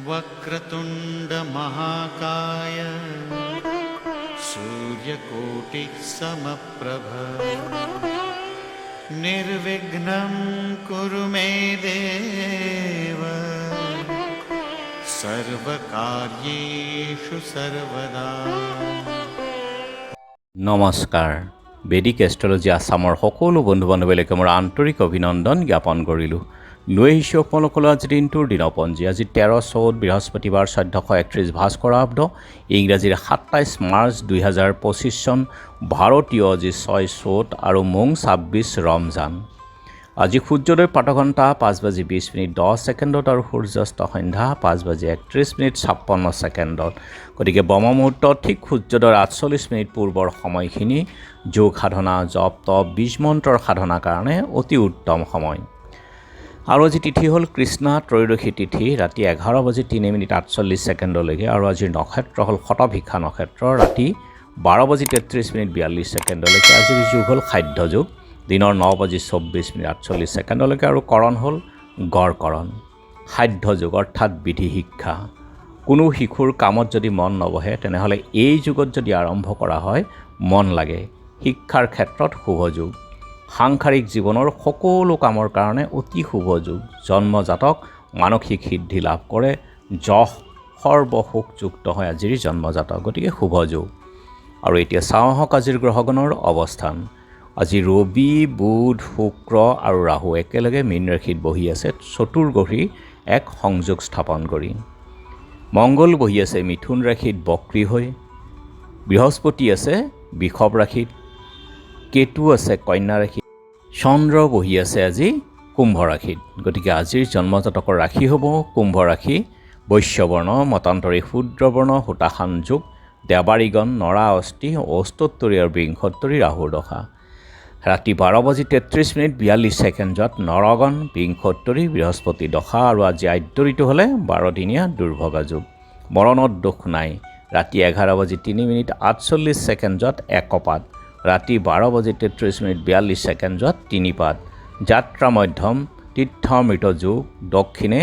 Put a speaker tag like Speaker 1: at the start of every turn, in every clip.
Speaker 1: वक्रतुंड महाकाय सूर्यकोटि समप्रभ निर्विघ्नं कुरु मे देव सर्वकार्येषु सर्वदा।
Speaker 2: নমস্কাৰ। বেদিক এষ্ট্ৰলজি আছামৰ সকলো বন্ধু বান্ধৱীলৈকে মোৰ আন্তৰিক অভিনন্দন জ্ঞাপন কৰিলোঁ। লৈ আহিছোঁ আপোনালোকলৈ আজিৰ দিনটোৰ দিনপঞ্জী। আজি 13/4 বৃহস্পতিবাৰ 1431 ভাস্কৰাব্দ, ইংৰাজীৰ 27 মাৰ্চ 2025 চন, ভাৰতীয় আজি 6 চ'ত আৰু মোং 26 ৰমজান। আজি সূৰ্যোদয় প্ৰাতঃঘণ্টা 5:20:10 আৰু সূৰ্যাস্ত সন্ধ্যা 5:31:56 গতিকে ব্ৰহ্ম মুহূৰ্ত ঠিক সূৰ্যোদয়ৰ 48 পূৰ্বৰ সময়খিনি যোগ সাধনা, জপ তপ, বীজ মন্ত্ৰৰ সাধনাৰ কাৰণে অতি উত্তম সময়। আৰু আজি তিথি হ'ল কৃষ্ণা ত্ৰয়োদশী তিথি, ৰাতি 11:03:48 আৰু আজিৰ নক্ষত্ৰ হ'ল শতভিক্ষা নক্ষত্ৰ, ৰাতি 12:33:42 আজিৰ যুগ হ'ল খাদ্য যুগ, দিনৰ 9:24:48 আৰু কৰণ হ'ল গড়কৰণ। সাধ্য যুগ অৰ্থাৎ বিধি শিক্ষা। কোনো শিশুৰ কামত যদি মন নবহে তেনেহ'লে এই যুগত যদি আৰম্ভ কৰা হয় মন লাগে। শিক্ষাৰ ক্ষেত্ৰত শুভ যুগ। সাংসাৰিক জীৱনৰ সকলো কামৰ কাৰণে অতি শুভ যুগ। জন্মজাতক মানসিক সিদ্ধি লাভ কৰে, যশ সৰ্বসুখযুক্ত হয় আজিৰ জন্মজাতক, গতিকে শুভ যুগ। আৰু এতিয়া চাওঁ আহক আজিৰ গ্ৰহগণৰ অৱস্থান। আজি ৰবি, বুধ, শুক্ৰ আৰু ৰাহু একেলগে মীন ৰাশিত বহি আছে, চতুৰ্গ্ৰহী এক সংযোগ স্থাপন কৰি। মংগল বহি আছে মিথুন ৰাশিত বক্ৰী হৈ, বৃহস্পতি আছে বৃষভ ৰাশিত, কেতু আছে কন্যা ৰাশিত, চন্দ্ৰ বহি আছে আজি কুম্ভ ৰাশিত। গতিকে আজিৰ জন্মজাতকৰ ৰাশি হ'ব কুম্ভ ৰাশি, বৈশ্যবৰ্ণ, মতান্তৰী শূদ্ৰবৰ্ণ, হোতাশান যুগ, দেৱাৰীগণ, নৰা অস্থি, অস্তোত্তৰী আৰু বিংশোত্তৰী ৰাহুৰ দশা। ৰাতি 12:33:42 নৰগণ, বিংশোত্তৰী বৃহস্পতি দশা। আৰু আজি আদ্যৰিটো হ'লে 12 দিনীয়া দুৰ্ভগা যুগ। মৰণত দোষ নাই। ৰাতি 11:03:48 একপাত, ৰাতি 12:33:42 তিনিপাত। যাত্ৰা মধ্যম, তীৰ্থমৃত যুগ, দক্ষিণে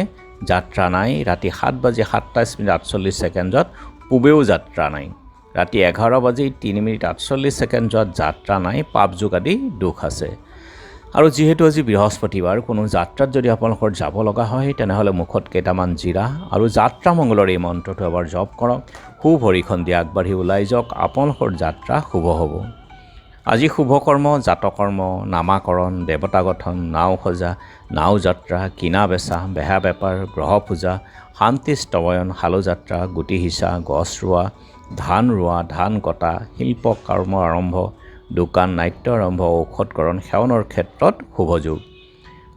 Speaker 2: যাত্ৰা নাই। ৰাতি 7:27:48 পূবেও যাত্ৰা নাই। ৰাতি 11:03:48 যাত্ৰা নাই, পাপ যুগ আদি দোষ আছে। আৰু যিহেতু আজি বৃহস্পতিবাৰ, কোনো যাত্ৰাত যদি আপোনালোকৰ যাব লগা হয় তেনেহ'লে মুখত কেইটামান জিৰা আৰু যাত্ৰা মংগলৰ এই মন্ত্ৰটো এবাৰ জপ কৰক। সুভৰিখন দি আগবাঢ়ি ওলাই যাওক, আপোনালোকৰ যাত্ৰা শুভ হ'ব। আজি শুভকৰ্ম জাতকৰ্ম, নামাকৰণ, দেৱতা গঠন, নাও সজা, নাও যাত্ৰা, কিনা বেচা, বেহা বেপাৰ, গ্ৰহ পূজা, শান্তি স্তবয়ন, শালুযাত্ৰা, গুটি সিঁচা, গছ ৰোৱা, ধান ৰোৱা, ধান কটা, শিল্প কৰ্ম আৰম্ভ, দোকান নাট্য আৰম্ভ, ঔষধকৰণ সেৱনৰ ক্ষেত্ৰত শুভ যুগ।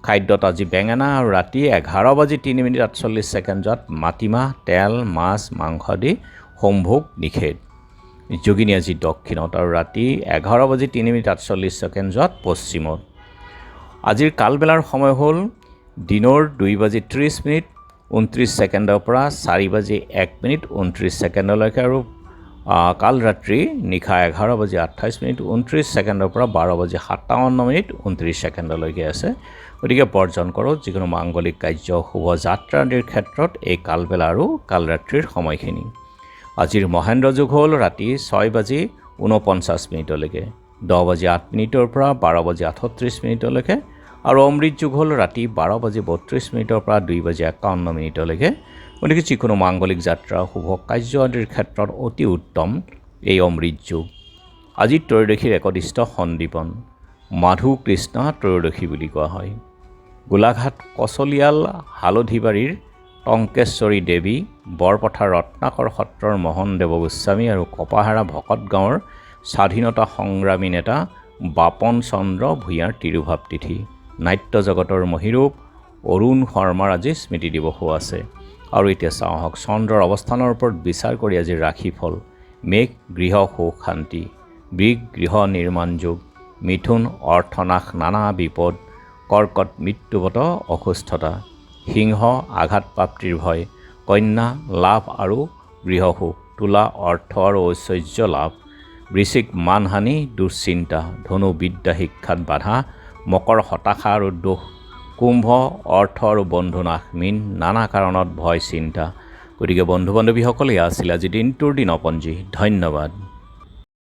Speaker 2: খাদ্যত আজি বেঙেনা আৰু ৰাতি 11:03:48 মাটিমাহ, তেল, মাছ, মাংস আদি সম্ভোগ নিষেধ। যোগিনী আজি দক্ষিণত আৰু ৰাতি 11:03:48 পশ্চিমত। আজিৰ কালবেলাৰ সময় হ'ল দিনৰ 2:30:29 পৰা 4:01:29 আৰু কাল ৰাত্ৰি নিশা 11:28:29 পৰা 12:57:29 আছে। গতিকে বৰ্জন কৰক যিকোনো মাংগলিক কাৰ্য, শুভ যাত্ৰা আদিৰ ক্ষেত্ৰত এই কালবেলা আৰু কাল ৰাত্ৰিৰ সময়খিনি। আজিৰ মহেন্দ্ৰ যুগ হ'ল ৰাতি 6:49 10:08 পৰা 12:38 আৰু অমৃত যুগ হ'ল ৰাতি 12:32 পৰা 2:51 গতিকে যিকোনো মাংগলিক যাত্ৰা, শুভ কাৰ্য আদিৰ ক্ষেত্ৰত অতি উত্তম এই অমৃত যুগ। আজি ত্ৰয়োদশীৰ একদিষ্ট সন্দীপন, মাধু কৃষ্ণা ত্ৰয়োদশী বুলি কোৱা হয়। গোলাঘাট কচলিয়াল হালধিবাৰীৰ টংকেশ্বৰী দেৱী, বৰপথাৰ ৰত্নাকৰ সত্ৰৰ মোহন দেৱ গোস্বামী আৰু কপাহাৰা ভকত গাঁৱৰ স্বাধীনতা সংগ্ৰামী নেতা বাপন চন্দ্ৰ ভূঞাৰ তিৰুভাৱ তিথি। নাট্য জগতৰ মহিৰূপ অৰুণ শৰ্মাৰ আজি স্মৃতি দিৱসো আছে। আৰু এতিয়া চাওঁ আহক চন্দ্ৰৰ অৱস্থানৰ ওপৰত বিচাৰ কৰি আজিৰ ৰাশিফল। মেঘ গৃহ সুখ শান্তি, বৃষ গৃহ নিৰ্মাণ যোগ, মিথুন অৰ্থনাশ নানা বিপদ, কৰ্কট মৃত্যুবত অসুস্থতা, সিংহ আঘাতপ্ৰাপ্তিৰ ভয়, কন্যা লাভ আৰু গৃহসুখ, তুলা অৰ্থ আৰু ঐশ্বৰ্য লাভ, বৃশ্চিক মানহানি দুশ্চিন্তা, ধনু বিদ্যা শিক্ষাত বাধা, মকৰ হতাশা আৰু দুখ, কুম্ভ অৰ্থ আৰু বন্ধু নাশ, মীন নানা কাৰণত ভয় চিন্তা। গতিকে বন্ধু বান্ধৱীসকল, এয়া আছিল আজি দিনটোৰ দিনপঞ্জী। ধন্যবাদ।